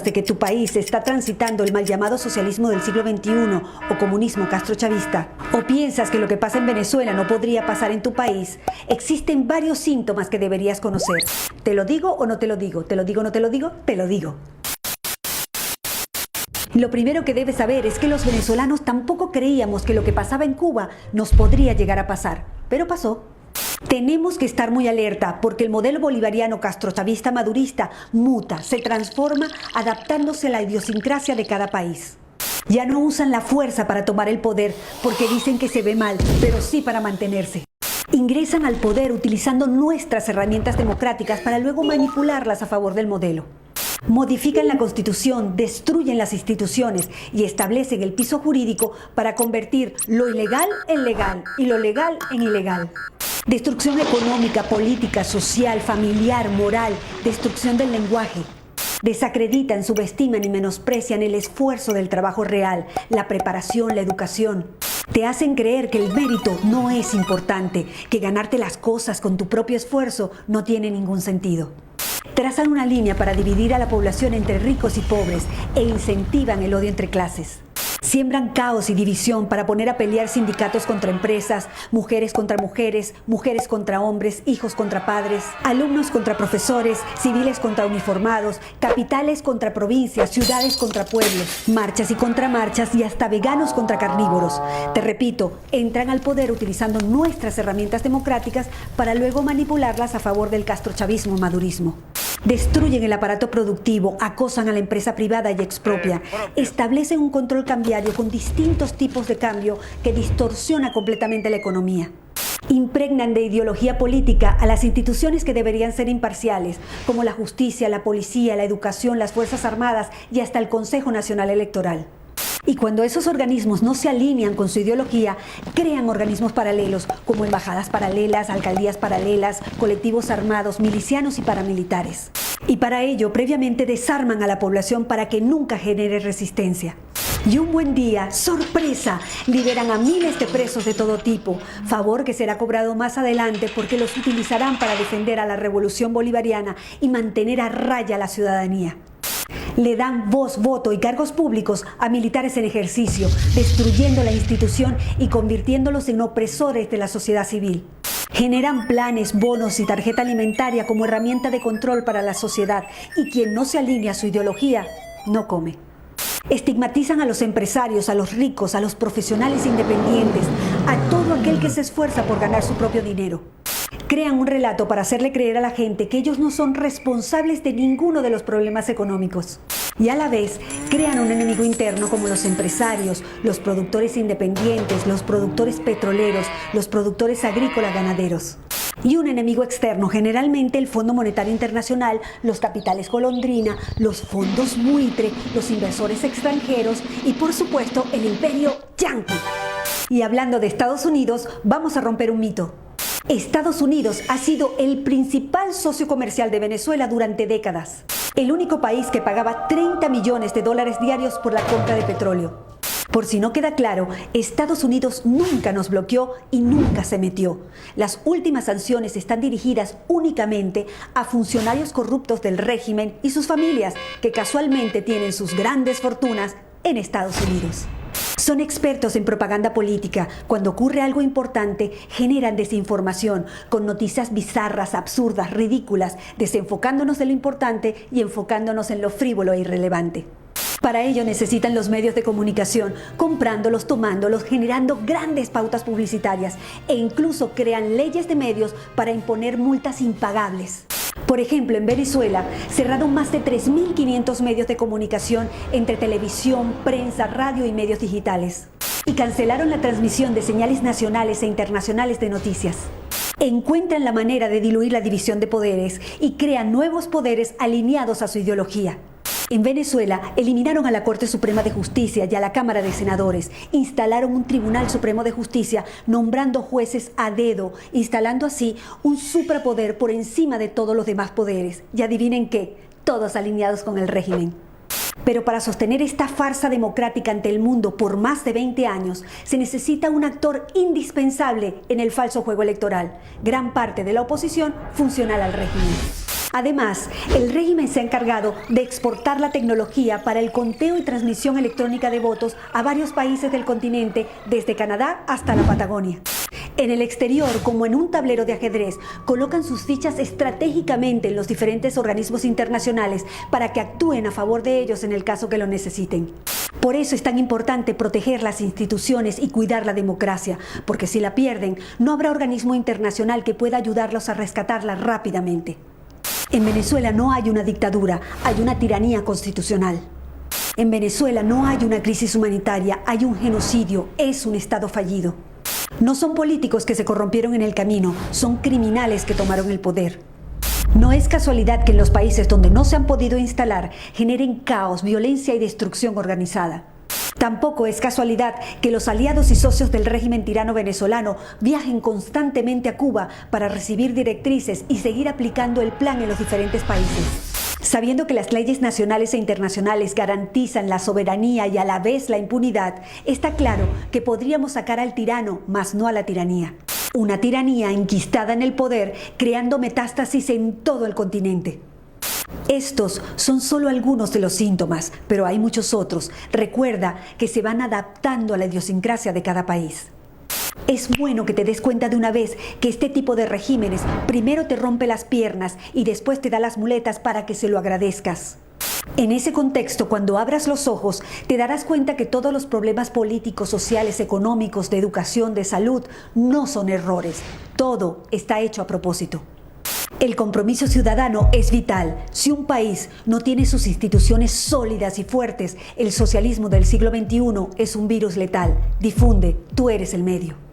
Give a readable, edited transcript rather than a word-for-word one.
de que tu país está transitando el mal llamado socialismo del siglo XXI o comunismo castrochavista, o piensas que lo que pasa en Venezuela no podría pasar en tu país, existen varios síntomas que deberías conocer. ¿Te lo digo o no te lo digo? ¿Te lo digo o no te lo digo? Te lo digo. Lo primero que debes saber es que los venezolanos tampoco creíamos que lo que pasaba en Cuba nos podría llegar a pasar, pero pasó. Tenemos que estar muy alerta porque el modelo bolivariano castrochavista madurista muta, se transforma adaptándose a la idiosincrasia de cada país. Ya no usan la fuerza para tomar el poder porque dicen que se ve mal, pero sí para mantenerse. Ingresan al poder utilizando nuestras herramientas democráticas para luego manipularlas a favor del modelo. Modifican la Constitución, destruyen las instituciones y establecen el piso jurídico para convertir lo ilegal en legal y lo legal en ilegal. Destrucción económica, política, social, familiar, moral, destrucción del lenguaje. Desacreditan, subestiman y menosprecian el esfuerzo del trabajo real, la preparación, la educación. Te hacen creer que el mérito no es importante, que ganarte las cosas con tu propio esfuerzo no tiene ningún sentido. Trazan una línea para dividir a la población entre ricos y pobres e incentivan el odio entre clases. Siembran caos y división para poner a pelear sindicatos contra empresas, mujeres contra mujeres, mujeres contra hombres, hijos contra padres, alumnos contra profesores, civiles contra uniformados, capitales contra provincias, ciudades contra pueblos, marchas y contramarchas y hasta veganos contra carnívoros. Te repito, entran al poder utilizando nuestras herramientas democráticas para luego manipularlas a favor del castrochavismo madurismo. Destruyen el aparato productivo, acosan a la empresa privada y expropian. Establecen un control cambiario con distintos tipos de cambio que distorsiona completamente la economía. Impregnan de ideología política a las instituciones que deberían ser imparciales, como la justicia, la policía, la educación, las Fuerzas Armadas y hasta el Consejo Nacional Electoral. Y cuando esos organismos no se alinean con su ideología, crean organismos paralelos, como embajadas paralelas, alcaldías paralelas, colectivos armados, milicianos y paramilitares. Y para ello, previamente desarman a la población para que nunca genere resistencia. Y un buen día, ¡sorpresa!, liberan a miles de presos de todo tipo, favor que será cobrado más adelante porque los utilizarán para defender a la revolución bolivariana y mantener a raya a la ciudadanía. Le dan voz, voto y cargos públicos a militares en ejercicio, destruyendo la institución y convirtiéndolos en opresores de la sociedad civil. Generan planes, bonos y tarjeta alimentaria como herramienta de control para la sociedad y quien no se alinea a su ideología, no come. Estigmatizan a los empresarios, a los ricos, a los profesionales independientes, a todo aquel que se esfuerza por ganar su propio dinero. Crean un relato para hacerle creer a la gente que ellos no son responsables de ninguno de los problemas económicos. Y a la vez, crean un enemigo interno como los empresarios, los productores independientes, los productores petroleros, los productores agrícolas ganaderos. Y un enemigo externo, generalmente el Fondo Monetario Internacional, los capitales golondrina, los fondos buitre, los inversores extranjeros y por supuesto el imperio yanqui. Y hablando de Estados Unidos, vamos a romper un mito. Estados Unidos ha sido el principal socio comercial de Venezuela durante décadas. El único país que pagaba 30 millones de dólares diarios por la compra de petróleo. Por si no queda claro, Estados Unidos nunca nos bloqueó y nunca se metió. Las últimas sanciones están dirigidas únicamente a funcionarios corruptos del régimen y sus familias, que casualmente tienen sus grandes fortunas en Estados Unidos. Son expertos en propaganda política. Cuando ocurre algo importante, generan desinformación con noticias bizarras, absurdas, ridículas, desenfocándonos de lo importante y enfocándonos en lo frívolo e irrelevante. Para ello necesitan los medios de comunicación, comprándolos, tomándolos, generando grandes pautas publicitarias e incluso crean leyes de medios para imponer multas impagables. Por ejemplo, en Venezuela cerraron más de 3.500 medios de comunicación entre televisión, prensa, radio y medios digitales. Y cancelaron la transmisión de señales nacionales e internacionales de noticias. Encuentran la manera de diluir la división de poderes y crean nuevos poderes alineados a su ideología. En Venezuela eliminaron a la Corte Suprema de Justicia y a la Cámara de Senadores, instalaron un Tribunal Supremo de Justicia nombrando jueces a dedo, instalando así un suprapoder por encima de todos los demás poderes. Y adivinen qué, todos alineados con el régimen. Pero para sostener esta farsa democrática ante el mundo por más de 20 años, se necesita un actor indispensable en el falso juego electoral, gran parte de la oposición funcional al régimen. Además, el régimen se ha encargado de exportar la tecnología para el conteo y transmisión electrónica de votos a varios países del continente, desde Canadá hasta la Patagonia. En el exterior, como en un tablero de ajedrez, colocan sus fichas estratégicamente en los diferentes organismos internacionales para que actúen a favor de ellos en el caso que lo necesiten. Por eso es tan importante proteger las instituciones y cuidar la democracia, porque si la pierden, no habrá organismo internacional que pueda ayudarlos a rescatarla rápidamente. En Venezuela no hay una dictadura, hay una tiranía constitucional. En Venezuela no hay una crisis humanitaria, hay un genocidio, es un Estado fallido. No son políticos que se corrompieron en el camino, son criminales que tomaron el poder. No es casualidad que en los países donde no se han podido instalar generen caos, violencia y destrucción organizada. Tampoco es casualidad que los aliados y socios del régimen tirano venezolano viajen constantemente a Cuba para recibir directrices y seguir aplicando el plan en los diferentes países. Sabiendo que las leyes nacionales e internacionales garantizan la soberanía y a la vez la impunidad, está claro que podríamos sacar al tirano, mas no a la tiranía. Una tiranía enquistada en el poder, creando metástasis en todo el continente. Estos son solo algunos de los síntomas, pero hay muchos otros. Recuerda que se van adaptando a la idiosincrasia de cada país. Es bueno que te des cuenta de una vez que este tipo de regímenes primero te rompe las piernas y después te da las muletas para que se lo agradezcas. En ese contexto, cuando abras los ojos, te darás cuenta que todos los problemas políticos, sociales, económicos, de educación, de salud, no son errores. Todo está hecho a propósito. El compromiso ciudadano es vital. Si un país no tiene sus instituciones sólidas y fuertes, el socialismo del siglo XXI es un virus letal. Difunde, tú eres el medio.